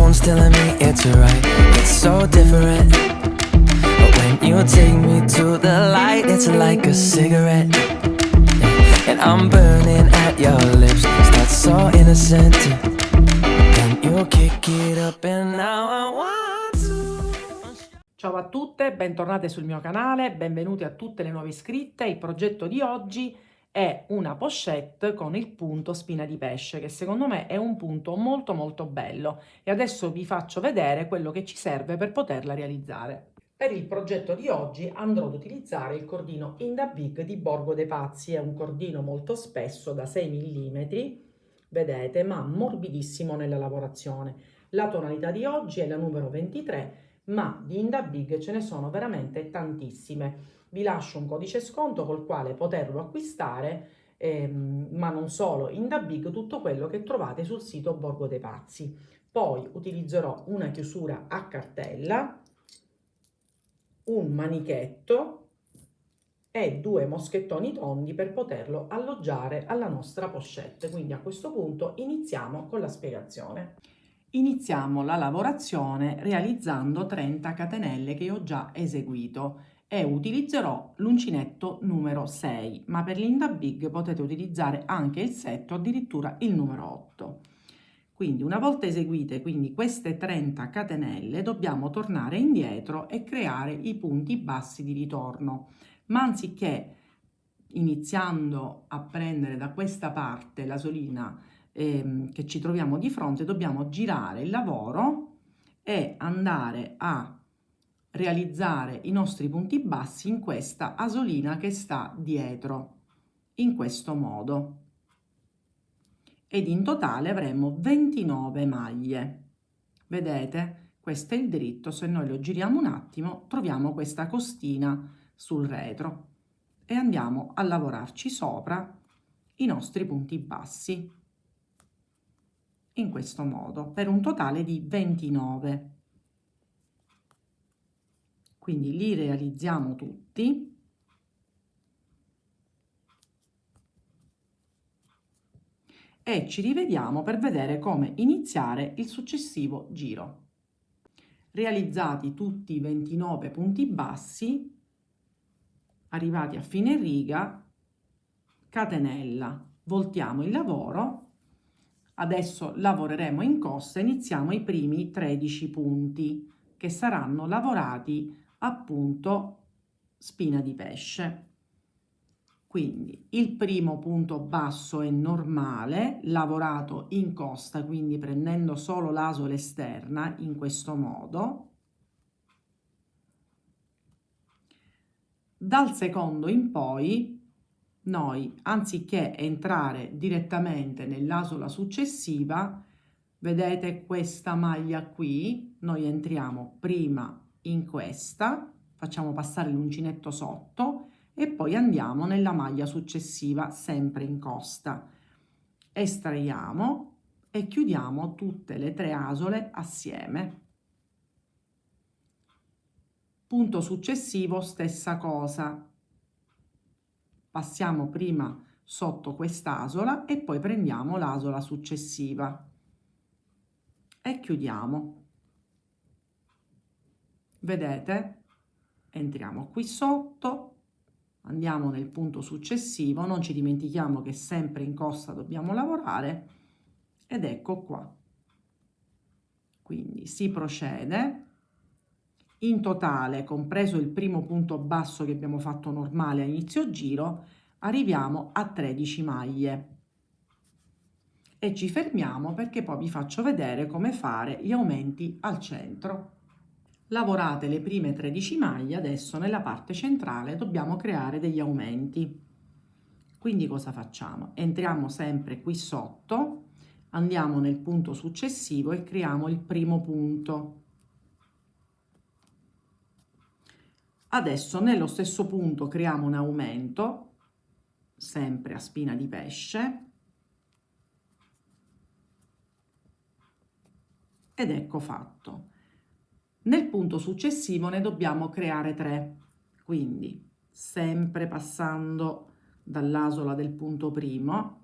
phone's telling me it's right. It's so different. But when you take me to the light, it's like a cigarette. And I'm burning at your lips. Start so innocent. Then you kick it up and now I want to. Ciao a tutte, bentornate sul mio canale, benvenuti a tutte le nuove iscritte. Il progetto di oggi è una pochette con il punto spina di pesce, che secondo me è un punto molto bello, e adesso vi faccio vedere quello che ci serve per poterla realizzare. Per il progetto di oggi andrò ad utilizzare il cordino Inda Big di Borgo dei Pazzi. È un cordino molto spesso da 6 mm, vedete, ma morbidissimo nella lavorazione. La tonalità di oggi è la numero 23, ma di Inda Big ce ne sono veramente tantissime. Vi lascio un codice sconto col quale poterlo acquistare, ma non solo, Inda Big, tutto quello che trovate sul sito Borgo dei Pazzi. Poi utilizzerò una chiusura a cartella, un manichetto e 2 moschettoni tondi per poterlo alloggiare alla nostra pochette. Quindi a questo punto iniziamo con la spiegazione. Iniziamo la lavorazione realizzando 30 catenelle che ho già eseguito e utilizzerò l'uncinetto numero 6, ma per l'Inda Big potete utilizzare anche il 7 o addirittura il numero 8. Quindi una volta eseguite queste 30 catenelle dobbiamo tornare indietro e creare i punti bassi di ritorno, ma anziché iniziando a prendere da questa parte la solina che ci troviamo di fronte, dobbiamo girare il lavoro e andare a realizzare i nostri punti bassi in questa asolina che sta dietro, in questo modo. Ed in totale avremo 29 maglie. Vedete? Questo è il dritto. Se noi lo giriamo un attimo troviamo questa costina sul retro e andiamo a lavorarci sopra i nostri punti bassi in questo modo per un totale di 29. Quindi li realizziamo tutti. E ci rivediamo per vedere come iniziare il successivo giro. Realizzati tutti i 29 punti bassi, arrivati a fine riga, catenella, voltiamo il lavoro. Adesso lavoreremo in costa, iniziamo i primi 13 punti che saranno lavorati appunto spina di pesce. Quindi il primo punto basso è normale, lavorato in costa, quindi prendendo solo l'asola esterna in questo modo. Dal secondo in poi noi, anziché entrare direttamente nell'asola successiva, vedete questa maglia qui, noi entriamo prima in questa, facciamo passare l'uncinetto sotto e poi andiamo nella maglia successiva, sempre in costa. Estraiamo e chiudiamo tutte le 3 asole assieme. Punto successivo, stessa cosa. Passiamo prima sotto quest'asola e poi prendiamo l'asola successiva e chiudiamo. Vedete? Entriamo qui sotto, andiamo nel punto successivo, non ci dimentichiamo che sempre in costa dobbiamo lavorare, ed ecco qua. Quindi si procede. In totale, compreso il primo punto basso che abbiamo fatto normale a inizio giro, arriviamo a 13 maglie. E ci fermiamo perché poi vi faccio vedere come fare gli aumenti al centro. Lavorate le prime 13 maglie, adesso nella parte centrale dobbiamo creare degli aumenti. Quindi cosa facciamo? Entriamo sempre qui sotto, andiamo nel punto successivo e creiamo il primo punto. Adesso nello stesso punto creiamo un aumento, sempre a spina di pesce, ed ecco fatto. Nel punto successivo ne dobbiamo creare 3, quindi sempre passando dall'asola del punto prima,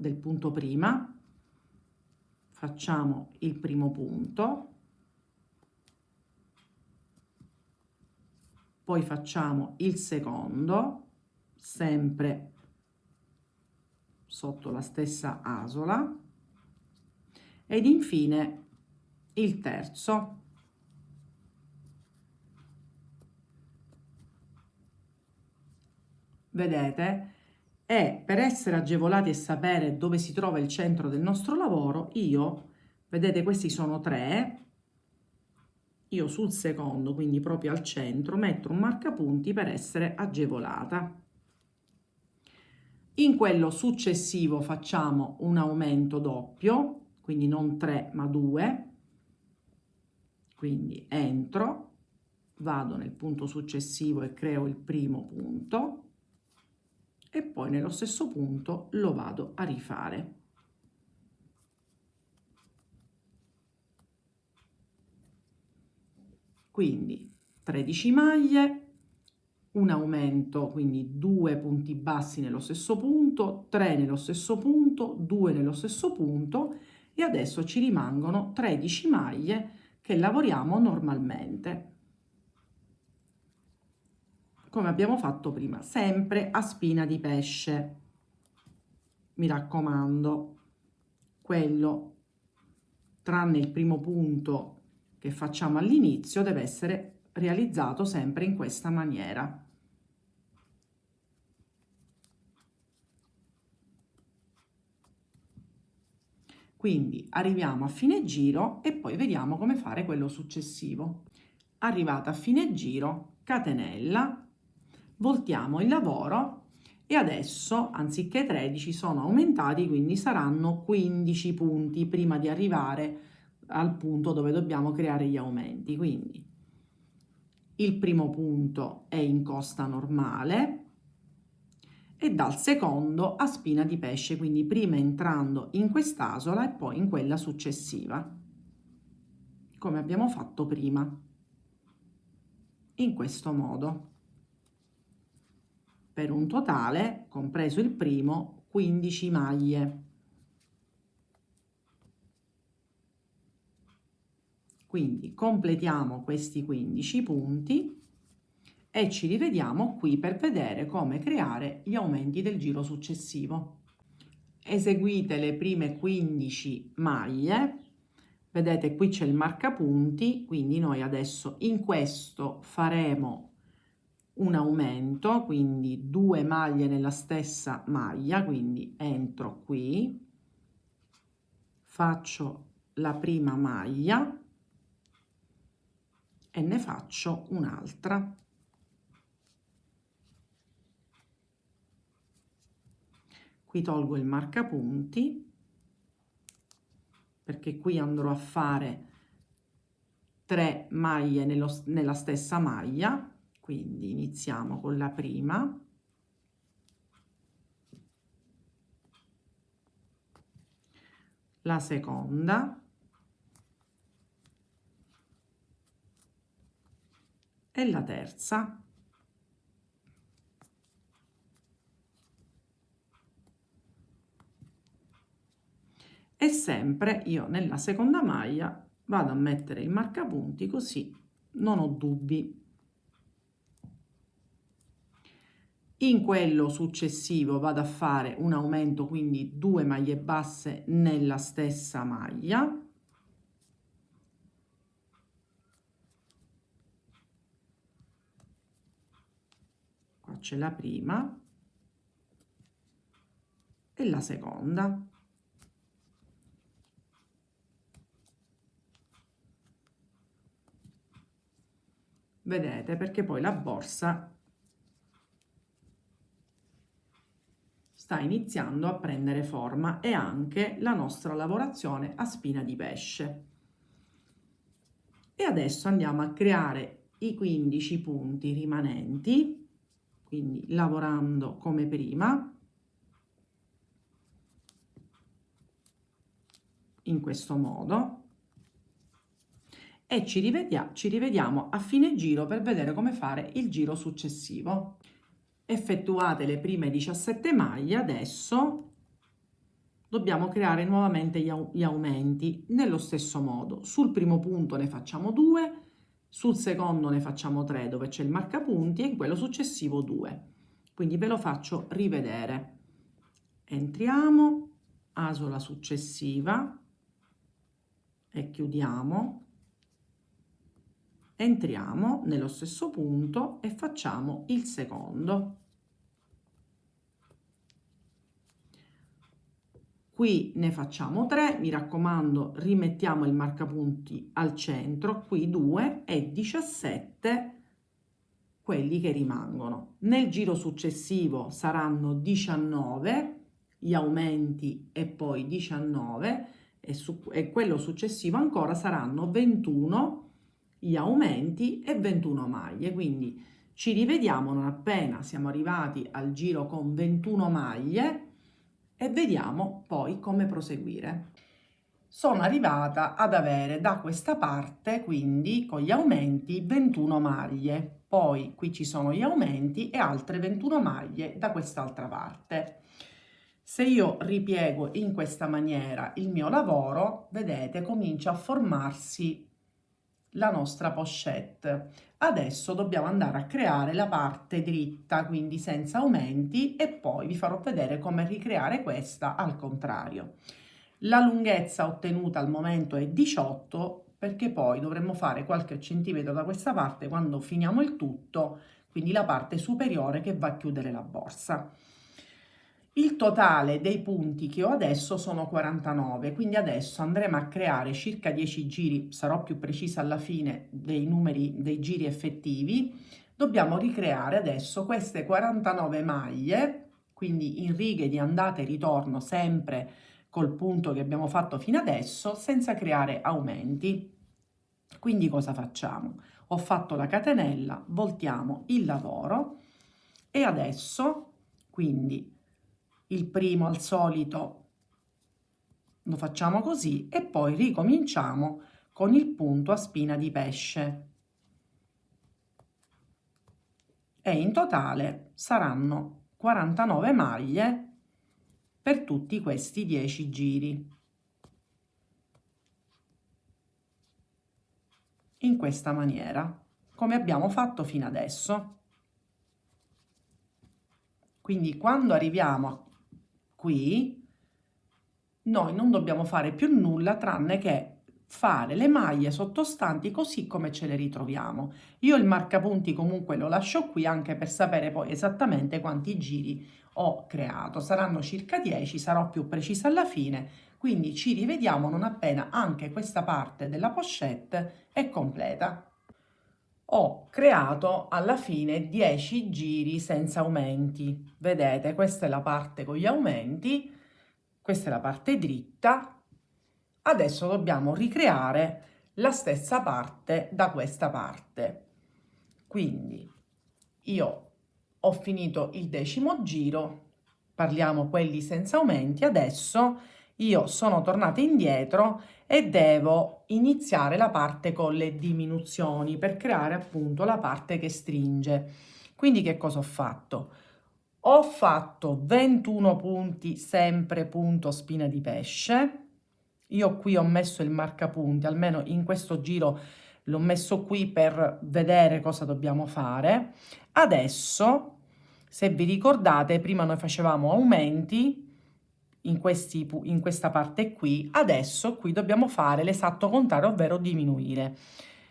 facciamo il primo punto, poi facciamo il secondo, sempre sotto la stessa asola, ed infine il terzo. Vedete? E per essere agevolati e sapere dove si trova il centro del nostro lavoro, vedete, questi sono 3, io sul secondo, quindi proprio al centro, metto un marcapunti per essere agevolata. In quello successivo facciamo un aumento doppio, quindi non 3 ma 2, quindi entro, vado nel punto successivo e creo il primo punto e poi nello stesso punto lo vado a rifare. Quindi 13 maglie, un aumento, quindi 2 punti bassi nello stesso punto, 3 nello stesso punto, 2 nello stesso punto e adesso ci rimangono 13 maglie che lavoriamo normalmente, come abbiamo fatto prima, sempre a spina di pesce. Mi raccomando, quello, tranne il primo punto che facciamo all'inizio, deve essere realizzato sempre in questa maniera. Quindi arriviamo a fine giro e poi vediamo come fare quello successivo. Arrivata a fine giro, catenella, voltiamo il lavoro e adesso anziché 13 sono aumentati, quindi saranno 15 punti prima di arrivare al punto dove dobbiamo creare gli aumenti. Quindi il primo punto è in costa normale e dal secondo a spina di pesce, quindi prima entrando in quest'asola e poi in quella successiva, come abbiamo fatto prima, in questo modo, per un totale, compreso il primo, 15 maglie. Quindi completiamo questi 15 punti e ci rivediamo qui per vedere come creare gli aumenti del giro successivo. Eseguite le prime 15 maglie, vedete qui c'è il marcapunti, quindi noi adesso in questo faremo un aumento, quindi 2 maglie nella stessa maglia, quindi entro qui, faccio la prima maglia e ne faccio un'altra. Qui tolgo il marcapunti perché qui andrò a fare 3 maglie nella stessa maglia, quindi iniziamo con la prima, la seconda e la terza. E sempre io nella seconda maglia vado a mettere il marcapunti così non ho dubbi. In quello successivo vado a fare un aumento, quindi 2 maglie basse nella stessa maglia. Qua c'è la prima e la seconda. Vedete, perché poi la borsa sta iniziando a prendere forma e anche la nostra lavorazione a spina di pesce. E adesso andiamo a creare i 15 punti rimanenti, quindi lavorando come prima, in questo modo. E ci rivediamo a fine giro per vedere come fare il giro successivo. Effettuate le prime 17 maglie, adesso dobbiamo creare nuovamente gli aumenti nello stesso modo. Sul primo punto ne facciamo 2 sul secondo ne facciamo 3 dove c'è il marcapunti e in quello successivo 2. Quindi ve lo faccio rivedere. Entriamo, asola successiva e chiudiamo. Entriamo nello stesso punto e facciamo il secondo. Qui ne facciamo 3, mi raccomando, rimettiamo il marcapunti al centro, qui 2 e 17 quelli che rimangono. Nel giro successivo saranno 19 gli aumenti e poi 19 e quello successivo ancora saranno 21 gli aumenti e 21 maglie. Quindi ci rivediamo non appena siamo arrivati al giro con 21 maglie e vediamo poi come proseguire. Sono arrivata ad avere da questa parte, quindi con gli aumenti, 21 maglie. Poi qui ci sono gli aumenti e altre 21 maglie da quest'altra parte. Se io ripiego in questa maniera il mio lavoro, vedete, comincia a formarsi la nostra pochette. Adesso dobbiamo andare a creare la parte dritta, quindi senza aumenti, e poi vi farò vedere come ricreare questa al contrario. La lunghezza ottenuta al momento è 18, perché poi dovremmo fare qualche centimetro da questa parte quando finiamo il tutto, quindi la parte superiore che va a chiudere la borsa. Il totale dei punti che ho adesso sono 49, quindi adesso andremo a creare circa 10 giri, sarò più precisa alla fine dei numeri dei giri effettivi. Dobbiamo ricreare adesso queste 49 maglie, quindi in righe di andata e ritorno sempre col punto che abbiamo fatto fino adesso, senza creare aumenti. Quindi cosa facciamo? Ho fatto la catenella, voltiamo il lavoro e adesso, quindi il primo al solito lo facciamo così e poi ricominciamo con il punto a spina di pesce. E in totale saranno 49 maglie per tutti questi 10 giri. In questa maniera, come abbiamo fatto fino adesso. Quindi quando arriviamo qui, noi non dobbiamo fare più nulla tranne che fare le maglie sottostanti così come ce le ritroviamo. Io il marcapunti comunque lo lascio qui anche per sapere poi esattamente quanti giri ho creato. Saranno circa 10, sarò più precisa alla fine, quindi ci rivediamo non appena anche questa parte della pochette è completa. Ho creato alla fine 10 giri senza aumenti. Vedete, questa è la parte con gli aumenti, questa è la parte dritta. Adesso dobbiamo ricreare la stessa parte da questa parte. Quindi io ho finito il 10° giro, parliamo quelli senza aumenti, adesso io sono tornata indietro e devo iniziare la parte con le diminuzioni per creare appunto la parte che stringe. Quindi che cosa ho fatto? Ho fatto 21 punti sempre punto spina di pesce. Io qui ho messo il marcapunti, almeno in questo giro l'ho messo qui per vedere cosa dobbiamo fare. Adesso, se vi ricordate, prima noi facevamo aumenti in questa parte qui, adesso qui dobbiamo fare l'esatto contrario, ovvero diminuire.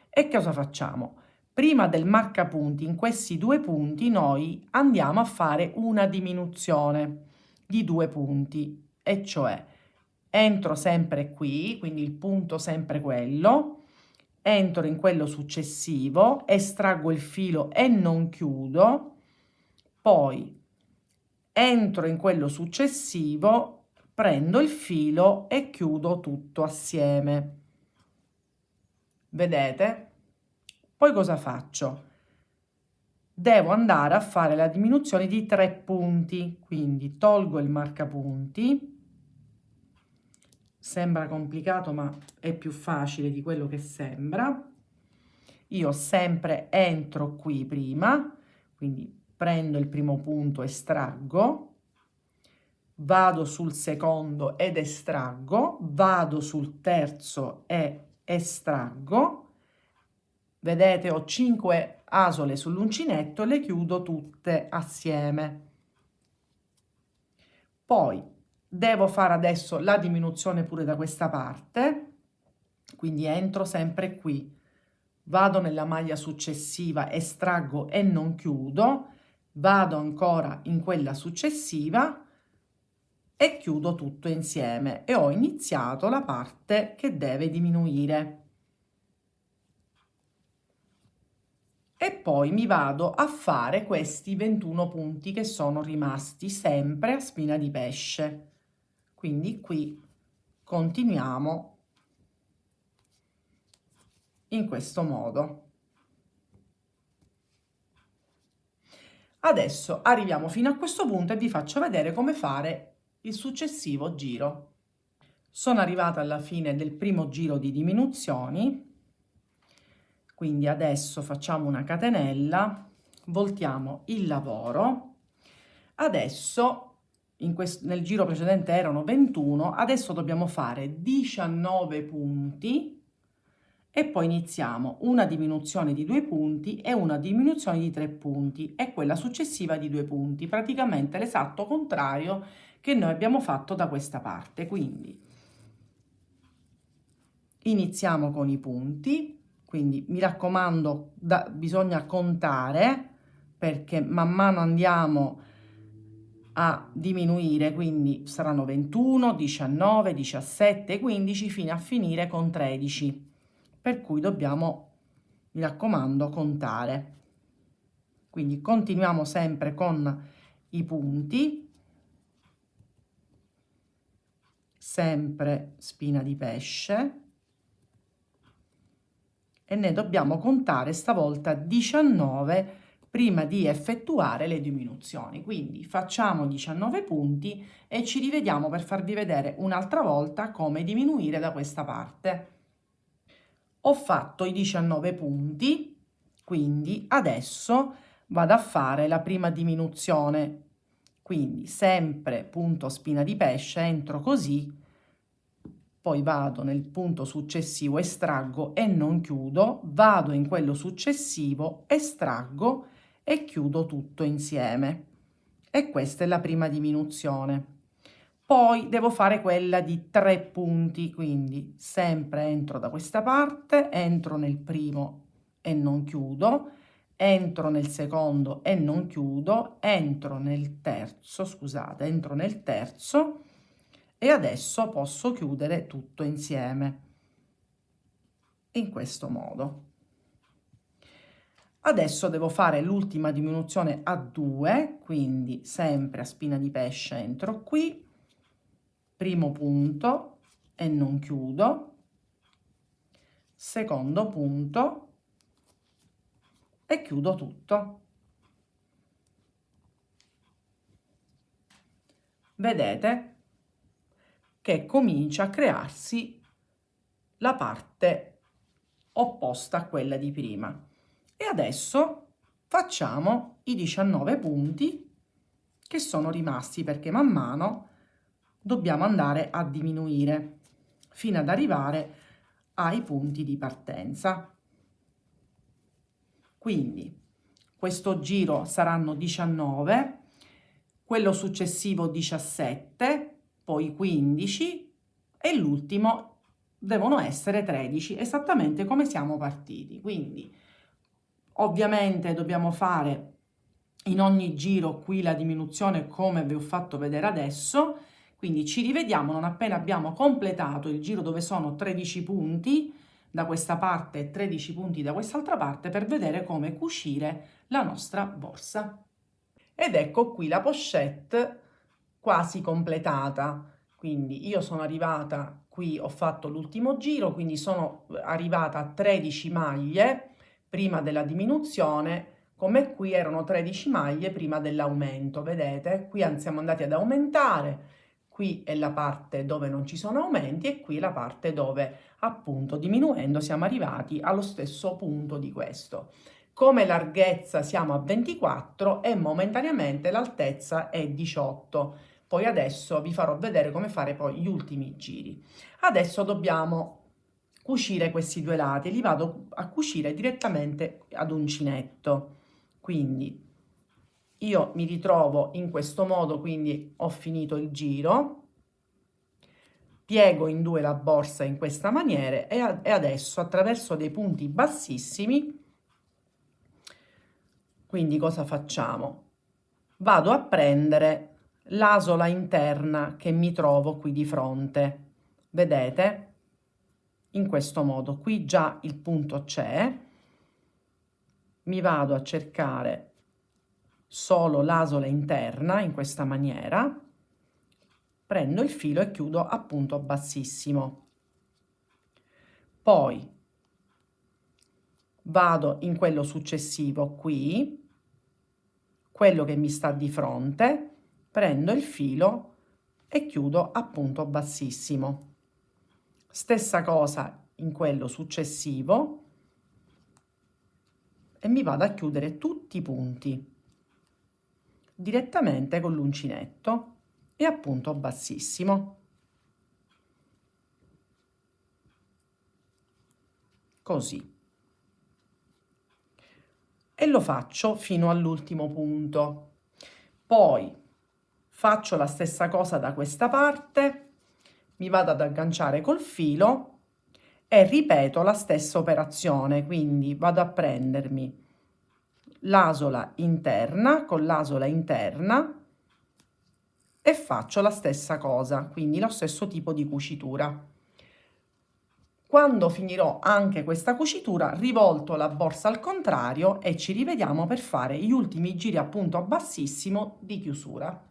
E cosa facciamo? Prima del marcapunti, in questi 2 punti, noi andiamo a fare una diminuzione di 2 punti, e cioè entro sempre qui, quindi il punto sempre quello, entro in quello successivo, estraggo il filo e non chiudo, poi entro in quello successivo, prendo il filo e chiudo tutto assieme. Vedete? Poi cosa faccio? Devo andare a fare la diminuzione di 3 punti, quindi tolgo il marcapunti. Sembra complicato, ma è più facile di quello che sembra. Io sempre entro qui prima, quindi prendo il primo punto, estraggo, vado sul secondo ed estraggo, vado sul terzo e estraggo, Vedete, ho 5 asole sull'uncinetto, le chiudo tutte assieme. Poi devo fare adesso la diminuzione pure da questa parte, quindi entro sempre qui, vado nella maglia successiva, estraggo e non chiudo, vado ancora in quella successiva e chiudo tutto insieme e ho iniziato la parte che deve diminuire. E poi mi vado a fare questi 21 punti che sono rimasti sempre a spina di pesce. Quindi qui continuiamo in questo modo. Adesso arriviamo fino a questo punto e vi faccio vedere come fare il successivo giro. Sono arrivata alla fine del primo giro di diminuzioni, quindi adesso facciamo una catenella, voltiamo il lavoro. Adesso nel giro precedente erano 21, adesso dobbiamo fare 19 punti e poi iniziamo una diminuzione di 2 punti e una diminuzione di 3 punti e quella successiva di 2 punti, praticamente l'esatto contrario che noi abbiamo fatto da questa parte. Quindi iniziamo con i punti, quindi mi raccomando, bisogna contare perché man mano andiamo a diminuire, quindi saranno 21, 19, 17, 15 fino a finire con 13, per cui dobbiamo, mi raccomando, contare. Quindi continuiamo sempre con i punti, sempre spina di pesce, e ne dobbiamo contare stavolta 19 prima di effettuare le diminuzioni. Quindi facciamo 19 punti e ci rivediamo per farvi vedere un'altra volta come diminuire da questa parte. Ho fatto i 19 punti, quindi adesso vado a fare la prima diminuzione. Quindi sempre punto spina di pesce, entro così, poi vado nel punto successivo, estraggo e non chiudo, vado in quello successivo, estraggo e chiudo tutto insieme. E questa è la prima diminuzione. Poi devo fare quella di 3 punti, quindi sempre entro da questa parte, entro nel primo e non chiudo, entro nel secondo e non chiudo, entro nel terzo, scusate, entro nel terzo e adesso posso chiudere tutto insieme in questo modo. Adesso devo fare l'ultima diminuzione a 2, quindi sempre a spina di pesce entro qui, primo punto e non chiudo, secondo punto e chiudo tutto. Vedete che comincia a crearsi la parte opposta a quella di prima. E adesso facciamo i 19 punti che sono rimasti perché man mano dobbiamo andare a diminuire fino ad arrivare ai punti di partenza. Quindi questo giro saranno 19, quello successivo 17, poi 15 e l'ultimo devono essere 13, esattamente come siamo partiti. Quindi ovviamente dobbiamo fare in ogni giro qui la diminuzione come vi ho fatto vedere adesso, quindi ci rivediamo non appena abbiamo completato il giro dove sono 13 punti da questa parte e 13 punti da quest'altra parte per vedere come cucire la nostra borsa. Ed ecco qui la pochette quasi completata. Quindi io sono arrivata qui, ho fatto l'ultimo giro, quindi sono arrivata a 13 maglie prima della diminuzione, come qui erano 13 maglie prima dell'aumento, vedete? Qui siamo andati ad aumentare, qui è la parte dove non ci sono aumenti e qui è la parte dove appunto diminuendo siamo arrivati allo stesso punto di questo. Come larghezza siamo a 24 e momentaneamente l'altezza è 18. Poi adesso vi farò vedere come fare poi gli ultimi giri. Adesso dobbiamo cucire questi due lati e li vado a cucire direttamente ad uncinetto. Quindi io mi ritrovo in questo modo, quindi ho finito il giro, piego in due la borsa in questa maniera e adesso attraverso dei punti bassissimi, quindi cosa facciamo? Vado a prendere l'asola interna che mi trovo qui di fronte, vedete? In questo modo, qui già il punto c'è, mi vado a cercare solo l'asola interna in questa maniera, prendo il filo e chiudo a punto bassissimo. Poi vado in quello successivo qui, quello che mi sta di fronte, prendo il filo e chiudo a punto bassissimo. Stessa cosa in quello successivo e mi vado a chiudere tutti i punti direttamente con l'uncinetto e a punto bassissimo. Così. E lo faccio fino all'ultimo punto. Poi faccio la stessa cosa da questa parte, mi vado ad agganciare col filo e ripeto la stessa operazione, quindi vado a prendermi l'asola interna con l'asola interna e faccio la stessa cosa, quindi lo stesso tipo di cucitura. Quando finirò anche questa cucitura, rivolto la borsa al contrario e ci rivediamo per fare gli ultimi giri a punto bassissimo di chiusura.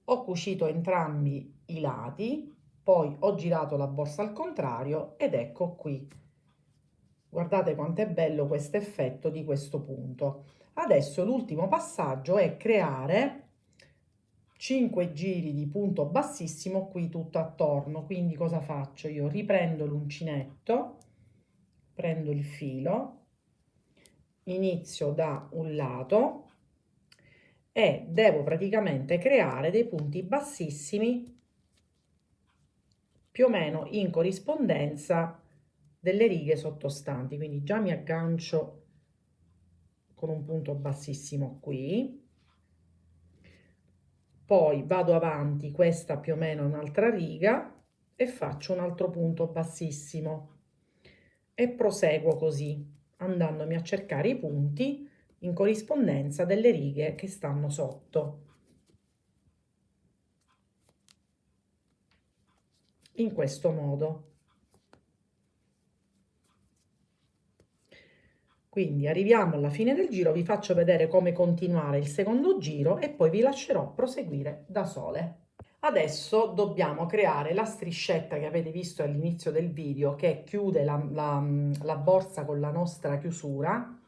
Ho cucito entrambi i lati, poi ho girato la borsa al contrario ed ecco qui. Guardate quanto è bello questo effetto di questo punto. Adesso l'ultimo passaggio è creare 5 giri di punto bassissimo qui tutto attorno. Quindi cosa faccio? Io riprendo l'uncinetto, prendo il filo, inizio da un lato e devo praticamente creare dei punti bassissimi più o meno in corrispondenza delle righe sottostanti. Quindi già mi aggancio con un punto bassissimo qui, poi vado avanti, questa più o meno un'altra riga e faccio un altro punto bassissimo e proseguo così, andandomi a cercare i punti in corrispondenza delle righe che stanno sotto. In questo modo. Quindi arriviamo alla fine del giro, vi faccio vedere come continuare il secondo giro e poi vi lascerò proseguire da sole. Adesso dobbiamo creare la striscetta che avete visto all'inizio del video che chiude la borsa con la nostra chiusura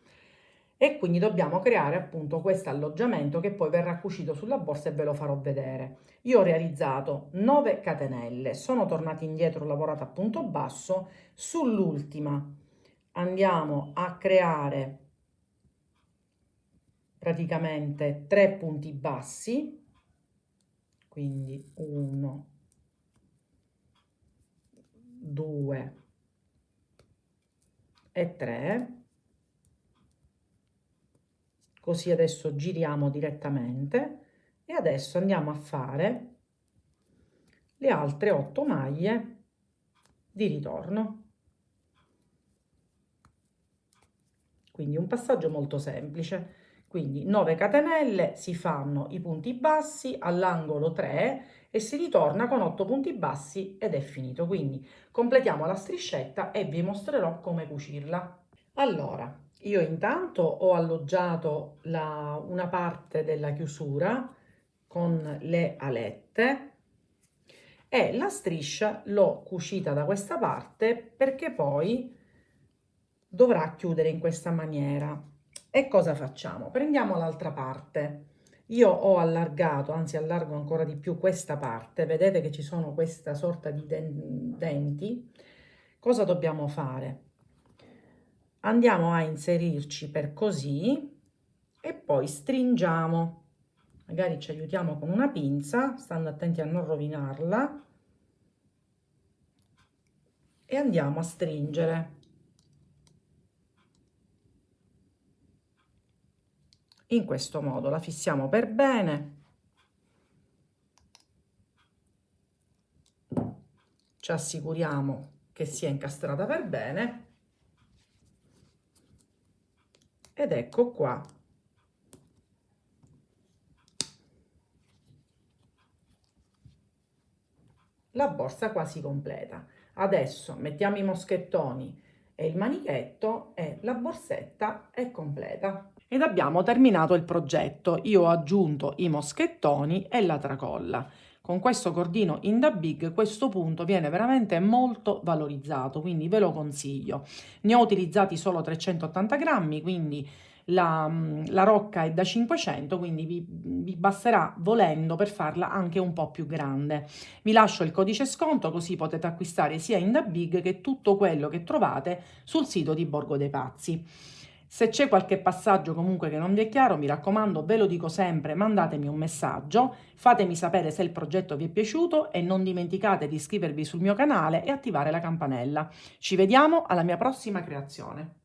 e quindi dobbiamo creare appunto questo alloggiamento che poi verrà cucito sulla borsa e ve lo farò vedere. Io ho realizzato 9 catenelle, sono tornata indietro, ho lavorato a punto basso, sull'ultima andiamo a creare praticamente 3 punti bassi, quindi 1, 2 e 3, così adesso giriamo direttamente e adesso andiamo a fare le altre 8 maglie di ritorno. Quindi un passaggio molto semplice. Quindi 9 catenelle, si fanno i punti bassi, all'angolo 3 e si ritorna con 8 punti bassi ed è finito. Quindi completiamo la striscetta e vi mostrerò come cucirla. Allora, io intanto ho alloggiato una parte della chiusura con le alette e la striscia l'ho cucita da questa parte perché poi dovrà chiudere in questa maniera. E cosa facciamo? Prendiamo l'altra parte. Io ho allargato, anzi allargo ancora di più questa parte, vedete che ci sono questa sorta di denti. Cosa dobbiamo fare? Andiamo a inserirci per così e poi stringiamo. Magari ci aiutiamo con una pinza, stando attenti a non rovinarla. e andiamo a stringere. In questo modo la fissiamo per bene. Ci assicuriamo che sia incastrata per bene. Ed ecco qua. La borsa quasi completa. Adesso mettiamo i moschettoni e il manichetto e la borsetta è completa. Ed abbiamo terminato il progetto. Io ho aggiunto i moschettoni e la tracolla. Con questo cordino in da big questo punto viene veramente molto valorizzato, quindi ve lo consiglio. Ne ho utilizzati solo 380 grammi, quindi la rocca è da 500, quindi vi basterà volendo per farla anche un po' più grande. Vi lascio il codice sconto così potete acquistare sia in da big che tutto quello che trovate sul sito di Borgo dei Pazzi. Se c'è qualche passaggio comunque che non vi è chiaro, mi raccomando, ve lo dico sempre, mandatemi un messaggio, fatemi sapere se il progetto vi è piaciuto e non dimenticate di iscrivervi sul mio canale e attivare la campanella. Ci vediamo alla mia prossima creazione.